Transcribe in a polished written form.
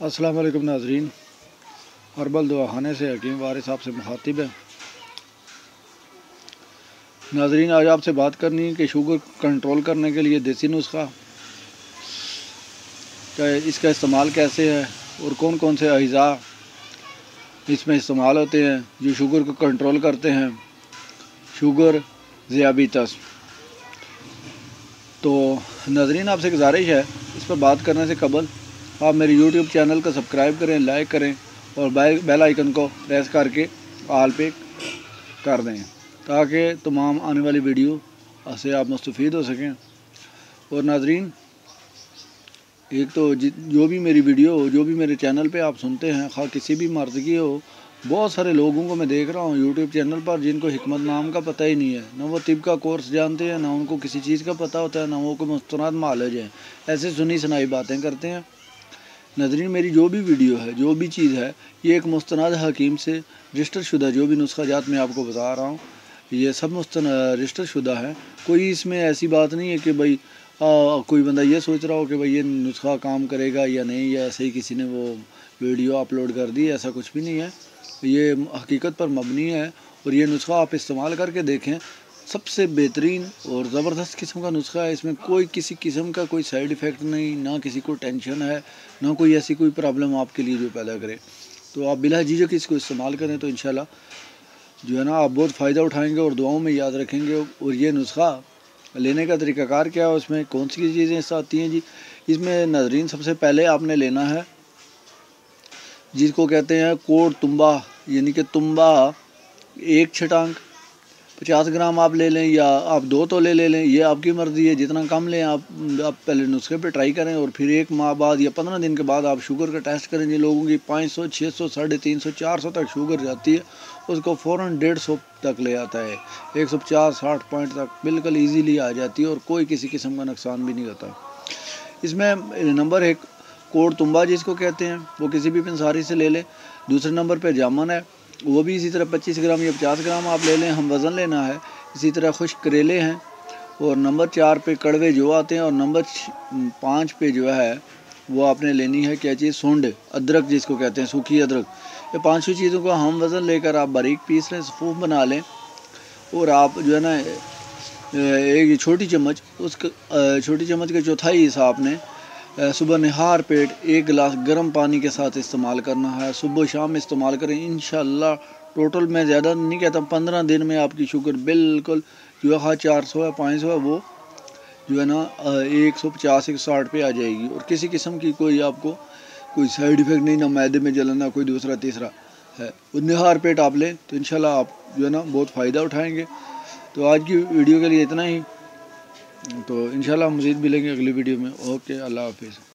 अस्सलाम वालेकुम नाज़रीन, हर्बल दवाखाने से हकीम वारिस साहब से मुखातिब है। नाज़रीन, आज आपसे बात करनी है कि शुगर कंट्रोल करने के लिए देसी नुस्खा का इसका इस्तेमाल कैसे है और कौन कौन से अज़ा इसमें इस्तेमाल होते हैं जो शुगर को कंट्रोल करते हैं, शुगर ज़ियाबितस। तो नाज़रीन, आपसे गुजारिश है इस पर बात करने से कबल आप मेरे YouTube चैनल को सब्सक्राइब करें, लाइक करें और बेल आइकन को प्रेस करके ऑल पे कर दें ताकि तमाम आने वाली वीडियो से आप मुस्तफ़ीद हो सकें। और नाज़रीन, एक तो जो भी मेरी वीडियो हो, जो भी मेरे चैनल पे आप सुनते हैं, खा किसी भी मर्ज़ की हो, बहुत सारे लोगों को मैं देख रहा हूँ YouTube चैनल पर जिनको हिकमत नाम का पता ही नहीं है, ना वो तिब का कोर्स जानते हैं, ना उनको किसी चीज़ का पता होता है, ना वो कोई मुस्तनद मालूम है, ऐसे सुनी सुनाई बातें करते हैं। नाज़रीन, मेरी जो भी वीडियो है, जो भी चीज़ है, ये एक मुस्तनद हकीम से रजिस्टर शुदा जो भी नुस्खा जात मैं आपको बता रहा हूँ, ये सब रजिस्टर शुदा है। कोई इसमें ऐसी बात नहीं है कि भाई कोई बंदा ये सोच रहा हो कि भाई ये नुस्खा काम करेगा या नहीं, या ऐसे ही किसी ने वो वीडियो अपलोड कर दी, ऐसा कुछ भी नहीं है। ये हकीकत पर मबनी है और ये नुस्खा आप इस्तेमाल करके देखें, सबसे बेहतरीन और ज़बरदस्त किस्म का नुस्खा है। इसमें कोई किसी किस्म का कोई साइड इफ़ेक्ट नहीं, ना किसी को टेंशन है, ना कोई ऐसी कोई प्रॉब्लम आपके लिए जो पैदा करे। तो आप बिला झिझक इसको इस्तेमाल करें तो इंशाल्लाह जो है ना आप बहुत फ़ायदा उठाएंगे और दुआओं में याद रखेंगे। और ये नुस्खा लेने का तरीक़ाकार क्या है, उसमें कौन सी चीज़ें इससे आती हैं जी। इसमें नाज़रीन, सबसे पहले आपने लेना है जिसको कहते हैं कोड़ तुम्बा, यानी कि तुम्बा एक छटांग 50 ग्राम आप ले लें या आप 2 तोले ले लें, ये आपकी मर्ज़ी है, जितना कम लें आप पहले नुस्खे पे ट्राई करें और फिर 1 माह बाद या 15 दिन के बाद आप शुगर का टेस्ट करें। जिन लोगों की 500, 600, 350, 400 तक शुगर जाती है, उसको फ़ौरन 150 तक ले आता है, 150-60 पॉइंट तक बिल्कुल ईजीली आ जाती है और कोई किसी किस्म का नुकसान भी नहीं होता। इसमें नंबर 1 कोड़ तुम्बा जिसको कहते हैं, वो किसी भी पंसारी से ले लें। दूसरे नंबर पर जामुन है, वो भी इसी तरह 25 ग्राम या 50 ग्राम आप ले लें, हम वज़न लेना है। इसी तरह खुश्क करेले हैं। और नंबर 4 पे कड़वे जो आते हैं और नंबर 5 पे जो है वो आपने लेनी है क्या चीज़, सूंड, अदरक जिसको कहते हैं, सूखी अदरक। ये 5 चीज़ों को हम वज़न लेकर आप बारीक पीस लें, सफ़ूफ बना लें और आप जो है ना एक छोटी चम्मच, उस छोटी चम्मच के चौथाई हिस्सा आपने सुबह निहार पेट 1 गिलास गर्म पानी के साथ इस्तेमाल करना है। सुबह शाम इस्तेमाल करें, इंशाल्लाह टोटल मैं ज़्यादा नहीं कहता, 15 दिन में आपकी शुगर बिल्कुल जो है 400 है, 500 है, वो जो है ना 150-160 पे आ जाएगी और किसी किस्म की कोई आपको कोई साइड इफ़ेक्ट नहीं, ना मैदे में जलना, कोई दूसरा तीसरा है। निहार पेट आप लें तो इंशाल्लाह आप जो है ना बहुत फ़ायदा उठाएँगे। तो आज की वीडियो के लिए इतना ही, तो इंशाल्लाह मज़ीद मिलेंगे अगली वीडियो में। ओके, अल्लाह हाफिज़।